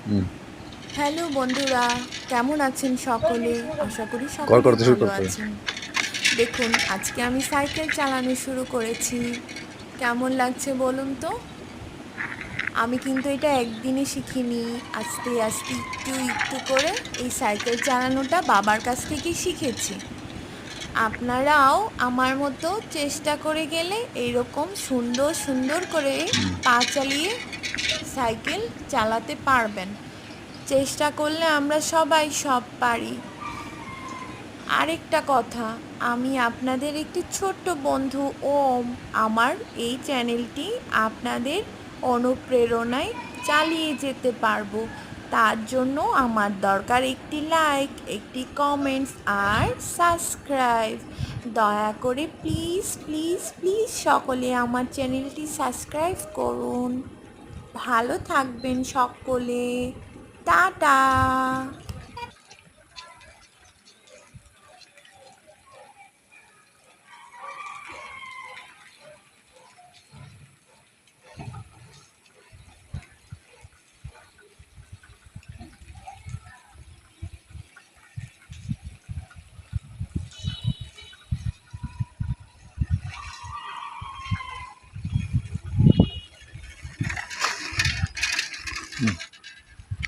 হুম। Hello বন্ধুরা, কেমন আছেন সকলে? আশা করি কল সকলেই করতে শুরু ভালো করতে। আছেন। দেখুন, আজকে আমি সাইকেল চালানো শুরু করেছি। কেমন লাগছে বলুন তো? আমি কিন্তু এটা একদিনে শিখিনি। আস্তে আস্তে একটু একটু করে এই সাইকেল চালানোটা বাবার কাছ থেকেই শিখেছি। আপনারাও আমার মতো চেষ্টা করে গেলে এইরকম সুন্দর সুন্দর করে হুম। পা চালিয়ে সাইকেল চালাতে পারবেন। চেষ্টা করলে আমরা সবাই সব পারি। আরেকটা কথা, আমি আপনাদের একটি ছোট্ট বন্ধু ওম। আমার এই চ্যানেলটি আপনাদের অনুপ্রেরণায় চালিয়ে যেতে পারবো। তার জন্য আমার দরকার একটি লাইক, একটি কমেন্টস আর সাবস্ক্রাইব। দয়া করে প্লিজ প্লিজ প্লিজ সকলে আমার চ্যানেলটি সাবস্ক্রাইব করুন। ভালো থাকবেন সকলে। টাটা।